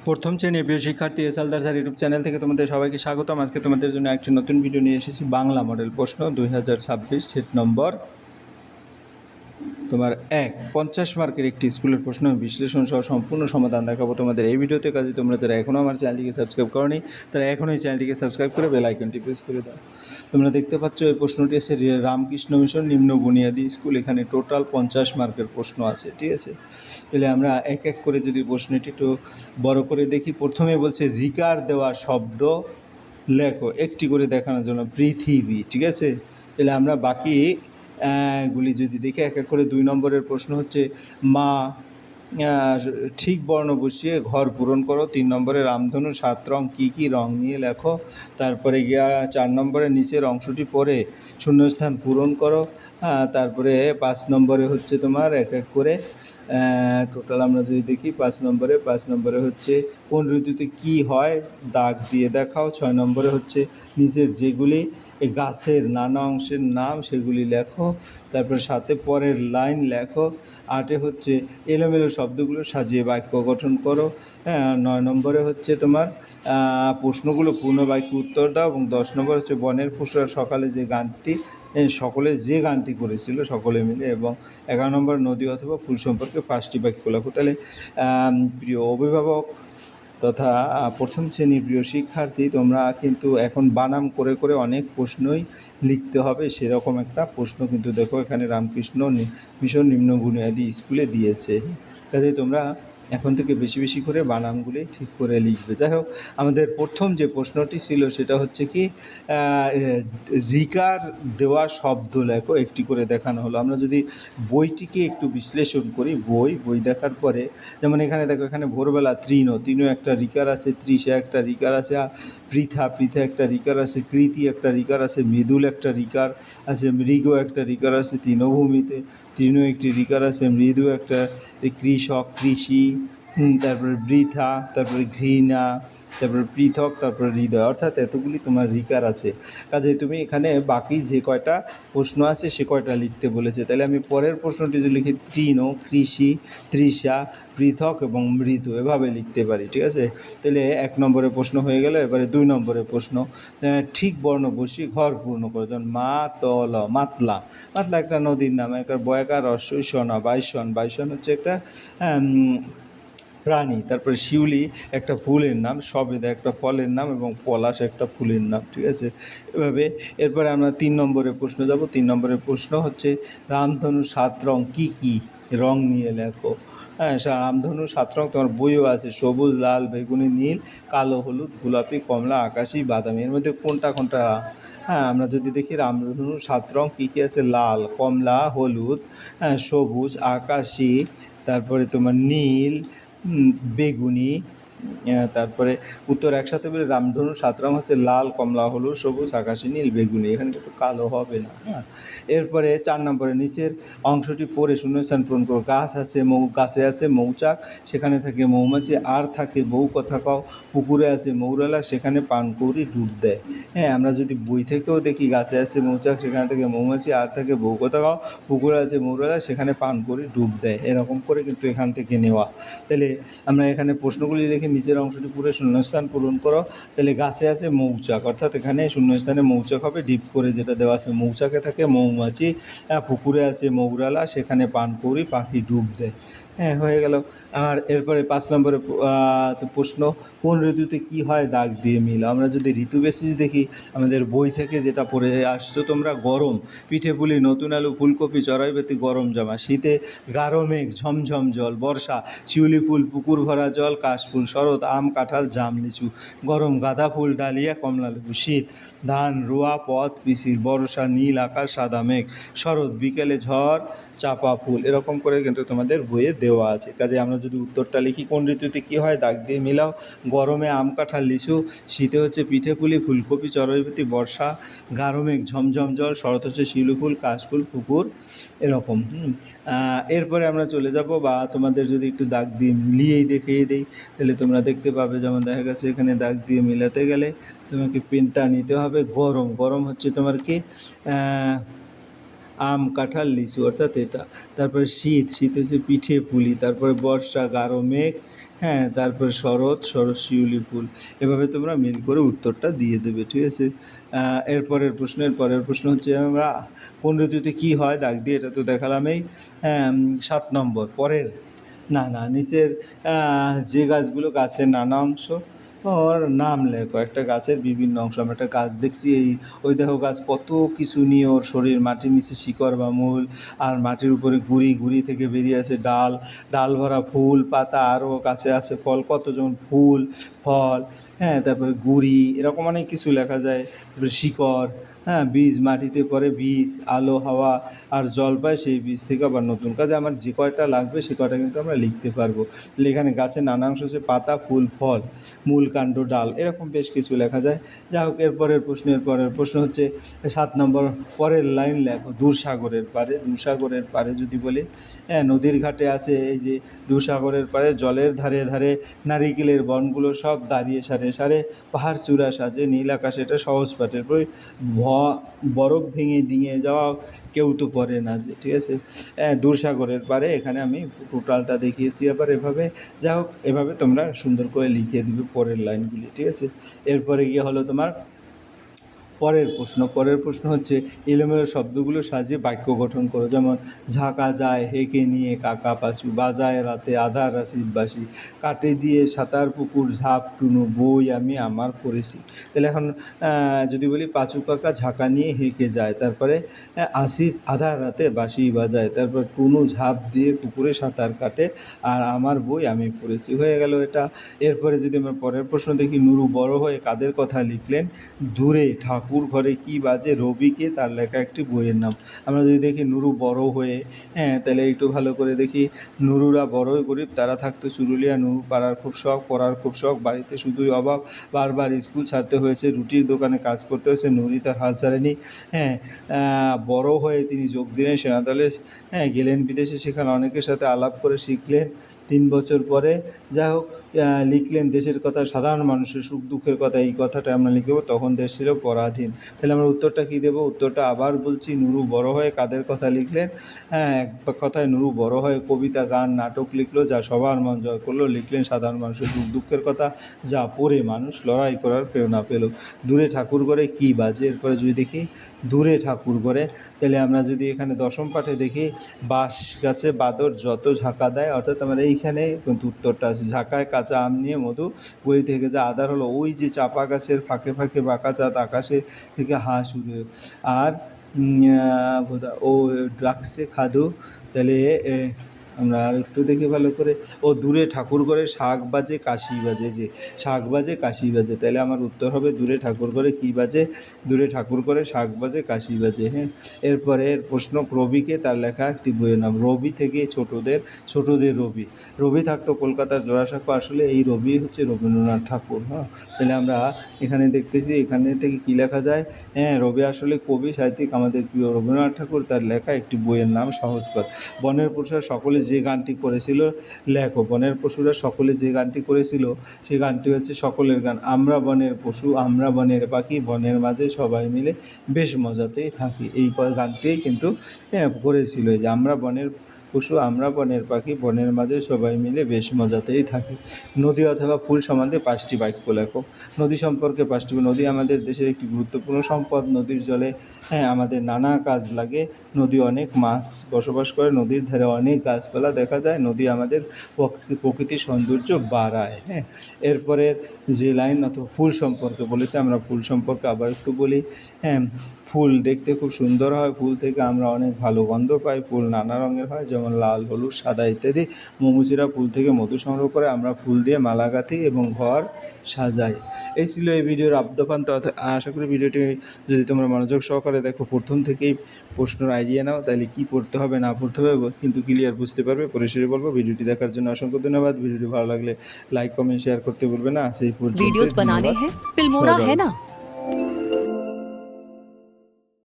প্রথম শ্রেণীর প্রিয় শিক্ষার্থী এসএলদার স্যার ইউটিউব চ্যানেল থেকে তোমাদের সবাইকে স্বাগতম। আজকে তোমাদের জন্য একটি নতুন ভিডিও নিয়ে এসেছি। বাংলা মডেল প্রশ্ন 2026 সেট নম্বর তোমার 50 মার্কের একটি স্কুলের প্রশ্ন বিশ্লেষণ সহ সম্পূর্ণ সমাধান দেখাবো তোমাদের এই ভিডিওতে। কাজে তোমরা যারা এখনও আমার চ্যানেলটিকে সাবস্ক্রাইব করোনি তারা এখনই চ্যানেলটিকে সাবস্ক্রাইব করে বেল আইকনটি প্রেস করে দাও। তোমরা দেখতে পাচ্ছ এই প্রশ্নটি এসে রামকৃষ্ণ মিশন নিম্ন বুনিয়াদী স্কুল। এখানে টোটাল 50 মার্কের প্রশ্ন আছে, ঠিক আছে। তাহলে আমরা এক এক করে যদি প্রশ্নটি একটু বড় করে দেখি। প্রথমে বলছে রিকার দেওয়া শব্দ লেখো, একটি করে দেখানোর জন্য পৃথিবী, ঠিক আছে। তাহলে আমরা বাকি গুলি যদি দেখি এক এক করে। 2 নম্বরের প্রশ্ন হচ্ছে মা ঠিক বর্ণ বসিয়ে ঘর পূরণ করো। 3 নম্বরে রামধনু 7 রং কী কী রং নিয়ে লেখো। তারপরে গিয়া 4 নম্বরে নিচের অংশটি পড়ে শূন্যস্থান পূরণ করো। তারপরে 5 নম্বরে হচ্ছে তোমার এক এক করে টোটাল আমরা যদি দেখি 5 নম্বরে হচ্ছে কোন ঋতুতে কী হয় দাগ দিয়ে দেখাও। 6 নম্বরে হচ্ছে নিচের যেগুলি গাছের নানা অংশের নাম সেগুলি লেখো। তারপরে 7 পরের লাইন লেখো। 8 হচ্ছে এলোমেলো শব্দগুলো সাজিয়ে বাক্য গঠন করো। 9 নম্বরে হচ্ছে তোমার প্রশ্নগুলো পূর্ণ বাক্যে উত্তর দাও। এবং 10 নম্বর হচ্ছে বনের পশুরা সকালে যে গানটি করেছিল সকলে মিলে। এবং 11 নম্বর নদী অথবা ফুল সম্পর্কে 5টি বাক্য লেখো। তাহলে প্রিয় অভিভাবক তথা প্রথম শ্রেণীর প্রিয় শিক্ষার্থী, তোমরা কিন্তু এখন বানাম করে করে অনেক প্রশ্নই লিখতে হবে। সেরকম একটা প্রশ্ন কিন্তু দেখো এখানে রামকৃষ্ণ মিশন নিম্ন বুনিয়াদী স্কুলে দিয়েছে। কাজে তোমরা এখন থেকে বেশি বেশি করে বানানগুলি ঠিক করে লিখবে। যাই হোক, আমাদের প্রথম যে প্রশ্নটি ছিল সেটা হচ্ছে কি রিকার দেওয়া শব্দ লেখো, একটি করে দেখানো হলো। আমরা যদি বইটিকে একটু বিশ্লেষণ করি, বই দেখার পরে যেমন এখানে দেখো, এখানে ভোরবেলা তৃণ একটা রিকার আছে, তৃষা একটা রিকার আছে, পৃথা একটা রিকার আছে, কৃতি একটা রিকার আছে, মৃদুল একটা রিকার আছে, মৃগ একটা রিকার আছে, তৃণভূমিতে তৃণ একটি রিকার আছে, মৃদু একটা, কৃষক কৃষি, তারপরে বৃথা, তারপরে ঘৃণা, তারপরে পৃথক, তারপরে হৃদয়, অর্থাৎ এতগুলি তোমার রিকার আছে। কাজে তুমি এখানে বাকি যে কয়টা প্রশ্ন আছে সে কয়টা লিখতে বলেছে। তাহলে আমি পরের প্রশ্নটি যদি লিখি তৃণ, কৃষি, তৃষা, পৃথক এবং মৃদু, এভাবে লিখতে পারি, ঠিক আছে। তাহলে 1 নম্বরের প্রশ্ন হয়ে গেল। এবারে 2 নম্বরের প্রশ্ন, ঠিক বর্ণ বসিয়ে ঘর পূর্ণ করে। যেমন মাতলা একটা নদীর নাম, একটা বয়াকার রস্বই সনা, বাইসন হচ্ছে একটা প্রাণী। তারপরে শিউলি একটা ফুলের নাম, সবেদা একটা ফলের নাম এবং পলাশ একটা ফুলের নাম, ঠিক আছে। এভাবে এরপরে আমরা 3 নম্বরের প্রশ্ন যাব। 3 নম্বরের প্রশ্ন হচ্ছে রামধনু 7 রং কী কী রং নিয়ে লেখো। রামধনু 7 রং তোমার বইও আছে, সবুজ, লাল, বেগুনি, নীল, কালো, হলুদ, গোলাপি, কমলা, আকাশি, বাদামি। এর মধ্যে কোনটা আমরা যদি দেখি রামধনু 7 রং কী কী আছে, লাল, কমলা, হলুদ, সবুজ, আকাশি, তারপরে তোমার নীল, বেগুনি। তারপরে উত্তর একসাথে বলে রামধনু 7 রং হচ্ছে লাল, কমলা, হলুদ, সবুজ, আকাশি, নীল, বেগুনি। এখানে কিন্তু কালো হবে না। এরপরে 4 নম্বরে নিচের অংশটি পড়ে শূন্যস্থান পূরণ করো। গাছে আছে মৌচাক, সেখানে থাকে মৌমাছি, আর থাকে বউ কথা কও। পুকুরে আছে মৌরালা, সেখানে পানকৌড়ি ডুব দেয়। আমরা যদি বই থেকেও দেখি, গাছে আছে মৌচাক, সেখানে থেকে মৌমাছি, আর থাকে বউ কথা কও। পুকুরে আছে মৌরালা, সেখানে পানকৌড়ি ডুব দেয়। এরকম করে কিন্তু এখান থেকে নেওয়া। তাহলে আমরা এখানে প্রশ্নগুলি দেখে নিচের অংশটি পুরো শূন্যস্থান পূরণ করো। তাহলে গাছে আছে মৌচাক, অর্থাৎ এখানে শূন্যস্থানে মৌচাক হবে। ডিপ করে যেটা দেওয়া আছে, মৌচাকে থাকে মৌমাছি, পুকুরে আছে মৌরালা, সেখানে পানকৌড়ি পাখি ডুব দেয়। হয়ে গেল। আর এরপরে 5 নম্বরে প্রশ্ন, কোন ঋতুতে কি হয় দাগ দিয়ে মিল। আমরা যদি ঋতু বেসিস দেখি, আমাদের বই থেকে যেটা পড়ে আসছো তোমরা, গরম পিঠে পুলি, নতুন আলু, ফুলকপি, চড়াইবাতি, গরম জামা। শীতে গাঢ় মেঘ, ঝমঝম জল। বর্ষা শিউলি ফুল, পুকুর ভরা জল, কাশফুল। শরৎ আম, কাঁঠাল, জাম, লিচু। গরম গাঁদা ফুল, ডালিয়া, কমলা লেবু। শীত ধান রোয়া, পথ পিসির। বর্ষা নীল আকাশ, সাদা মেঘ। শরৎ বিকেলে ঝড়, চাপা ফুল। এরকম করে কিন্তু তোমাদের বইয়ে দেওয়া আছে। কাজে আমরা যদি উত্তরটা লিখি, কোন ঋতুতে কী হয় দাগ দিয়ে মিলাও। গরমে আম, কাঁঠাল, লিচু। শীতে হচ্ছে পিঠে পুলি, ফুলকপি, চড়াইবাতি। বর্ষা গাঢ় মেঘ, ঝমঝম জল। শরৎ হচ্ছে শিউলি ফুল, কাশফুল, পুকুর। এরকম। এরপরে আমরা চলে যাব, বা তোমাদের যদি একটু দাগ দিয়ে মিলিয়েই দেখিয়ে দিই, তাহলে তোমরা দেখতে পাবে। যেমন দেখা গেছে এখানে দাগ দিয়ে মিলাতে গেলে তোমাকে পেনটা নিতে হবে। গরম হচ্ছে তোমার কি আম, কাঁঠাল, লিচু, অর্থাৎ এটা। তারপরে শীত হচ্ছে পিঠে পুলি। তারপরে বর্ষা গাঢ় মেঘ, হ্যাঁ, তারপরে শরৎ, শরৎ-শিউলি ফুল। এভাবে তোমরা মিল করে উত্তরটা দিয়ে দেবে, ঠিক আছে? এর পরের প্রশ্ন হচ্ছে আমরা কোন ঋতুতে কী হয় দাগ দিয়ে, এটা তো দেখালামই। ৭ নম্বর পরের নিচের যে গাছগুলো গাছের নানা অংশ ওর নাম লেখো। একটা গাছের বিভিন্ন অংশ, আমরা একটা গাছ দেখছি, ওই দেখো গাছ কত কিছু নিয়ে ওর শরীর, মাটির নিচে শিকড় বা মূল, আর মাটির উপরে গুঁড়ি থেকে বেরিয়ে আসে ডাল, ডাল ভরা ফুল পাতা, আরও গাছে আছে ফল, কত যেমন ফুল ফল, তারপরে গুঁড়ি, এরকম অনেক কিছু লেখা যায়। তারপরে শিকড়, বীজ, মাটিতে পড়ে বীজ, আলো হাওয়া আর জল পায়, সেই বীজ থেকে আবার নতুন। কাজে আমার যে কয়টা লাগবে সে কয়টা কিন্তু আমরা লিখতে পারবো। তাহলে এখানে গাছের নানা অংশ হচ্ছে পাতা, ফুল, ফল, মূল, কাণ্ড, ডাল, এরকম বেশ কিছু লেখা যায়। যা হোক, পরের প্রশ্ন হচ্ছে ৭ নম্বর, পরের লাইন লেখো। দূরসাগরের পাড়ে যদি বলি, নদীর ঘাটে আছে এই যে দূরসাগরের পাড়ে, জলের ধারে ধারে নারিকেলের বনগুলো সব দাঁড়িয়ে সারে সারে, পাহাড় চূড়া সাজে নীল আকাশে, এটা সহজ পাঠ। এরপরে বরফ ভেঙে ডিঙিয়ে যাওয়া কেউ তো পড়ে না যে, ঠিক আছে? দূরসাগরের পাড়ে, এখানে আমি টোটালটা দেখিয়েছি। আবার এভাবে, যা হোক, এভাবে তোমরা সুন্দর করে লিখিয়ে দিবে পরের লাইনগুলি, ঠিক আছে? এরপরে গিয়ে হলো তোমার পরের প্রশ্ন হচ্ছে এলোমেলো শব্দগুলো সাজিয়ে বাক্য গঠন করো। যেমন ঝাঁকা যায় হেঁকে নিয়ে কাকা পাঁচু, বাজায় রাতে আধার রাশির বাঁশি, কাটে দিয়ে সাঁতার পুকুর ঝাঁপ টুনু, বই আমি আমার পড়েছি। তাহলে এখন যদি বলি পাঁচু কাকা ঝাঁকা নিয়ে হেঁকে যায়, তারপরে আসিফ আধার রাতে বাঁশি বাজায়, তারপর টুনু ঝাঁপ দিয়ে পুকুরে সাঁতার কাটে, আর আমার বই আমি পড়েছি। হয়ে গেল এটা। এরপরে যদি আমরা পরের প্রশ্ন দেখি, নুরু বড় হয়ে কাদের কথা লিখলেন? দূরে ঠাকুর ঘরে কী বাজে, রবিকে, তার লেখা একটি বইয়ের নাম। আমরা যদি দেখি নুরু বড় হয়ে, তাহলে একটু ভালো করে দেখি। নুরুরা বড়ই গরিব, তারা থাকতো চুরুলিয়া, নুরু পাড়ার খুব শখ, পড়ার খুব শখ, বাড়িতে শুধুই অভাব, বারবার স্কুল ছাড়তে হয়েছে, রুটির দোকানে কাজ করতে হয়েছে, নুরি তার হাল ছাড়েনি। বড় হয়ে তিনি যোগ দিলেন সেনাদলে, গেলেন বিদেশে, সেখানে অনেকের সাথে আলাপ করে শিখলেন। 3 বছর পরে, যা হোক, লিখলেন দেশের কথা, সাধারণ মানুষের সুখ দুঃখের কথা, এই কথাটা আমরা লিখব। তখন দেশ ছিল পরাধীন। তাহলে আমরা উত্তরটা কী দেবো? উত্তরটা আবার বলছি, নুরু বড় হয়ে কাদের কথা লিখলেন? এক কথায় নুরু বড় হয়ে কবিতা, গান, নাটক লিখলো, যা সবার মন জয় করলো। লিখলেন সাধারণ মানুষের সুখ দুঃখের কথা, যা পড়ে মানুষ লড়াই করার প্রেরণা পেল। দূরে ঠাকুর ঘরে কী বাজে, এরপরে যদি দেখি দূরে ঠাকুর ঘরে, তাহলে আমরা যদি এখানে দশম পাঠে দেখি, বাঁশ গাছে বাদর যত ঝাঁকা দেয়, অর্থাৎ আমরা এইখানে কিন্তু উত্তরটা আছে। ঝাঁকায় কাঁচা আম নিয়ে মধু বই থেকে যা, আদার হলো ওই যে চাপা গাছের ফাঁকে ফাঁকে বাঁকা চাঁদ, আকাশে থেকে হাঁস উড়ে, আর ও ডাকছে খাদু। তাহলে আমরা আর একটু দেখি ভালো করে, ও দূরে ঠাকুর ঘরে শাঁখ বাজে কাশি বাজে, যে শাঁখ বাজে কাশি বাজে, তাহলে আমার উত্তর হবে দূরে ঠাকুর ঘরে কী বাজে? দূরে ঠাকুর ঘরে শাঁখ বাজে কাশি বাজে। এরপরে প্রশ্ন, রবিকে, তার লেখা একটি বইয়ের নাম। রবি থেকে ছোটদের রবি। রবি থাকতো কলকাতার জোড়াসাঁকো, আসলে এই রবি হচ্ছে রবীন্দ্রনাথ ঠাকুর। তাহলে আমরা এখানে দেখতেছি, এখানে থেকে কী লেখা যায়? রবি আসলে কবি সাহিত্যিক, আমাদের প্রিয় রবীন্দ্রনাথ ঠাকুর, তার লেখা একটি বইয়ের নাম সহজপাঠ। বনের পশুরা সকলে যে গানটি করেছিল লেখো। বনের পশুরা সকলে যে গানটি করেছিল সেই গানটি হচ্ছে সকলের গান। আমরা বনের পশু, আমরা বনের পাখি, বনের মাঝে সবাই মিলে বেশ মজাতেই থাকি। এই গানটিই কিন্তু করেছিল, যে আমরা বনের পশু, আমরা বনের পাখি, বনের মাঝে সবাই মিলে বেশ মজাতেই থাকি। নদী অথবা ফুল সম্বন্ধে 5টি বাক্য লেখো। নদী সম্পর্কে 5টি। নদী আমাদের দেশের একটি গুরুত্বপূর্ণ সম্পদ। নদীর জলে আমাদের নানা কাজ লাগে। নদী অনেক মাছ বসবাস করে, নদীর ধারে অনেক গাছপালা দেখা যায়, নদী আমাদের প্রকৃতির সৌন্দর্য বাড়ায়। এরপরের যে লাইন অথবা ফুল সম্পর্কে বলেছে, আমরা ফুল সম্পর্কে আবার একটু বলি। ফুল দেখতে খুব সুন্দর হয়, ফুল থেকে আমরা অনেক ভালো গন্ধ পাই। ফুল নানা রঙের হয়, যেমন লাল, হলুদ, সাদা ইত্যাদি। মৌমাছিরা ফুল থেকে মধু সংগ্রহ করে, আমরা ফুল দিয়ে মালা গাঁথি এবং ঘর সাজাই। এই ছিল এই ভিডিওর আদ্যপান্ত। আশা করি ভিডিওটি যদি তোমরা মনোযোগ সহকারে দেখো, প্রথম থেকেই প্রশ্নের আইডিয়া নাও, তাহলে কী পড়তে হবে না পড়তে হবে কিন্তু ক্লিয়ার বুঝতে পারবে। পরিশেষে বলবো, ভিডিওটি দেখার জন্য অসংখ্য ধন্যবাদ। ভিডিওটি ভালো লাগলে লাইক কমেন্ট শেয়ার করতে ভুলবে না। সেই পর্যন্ত वीडियोस बनाने ধন্যবাদ हैं, फिल्मोरा है সবাই। ना।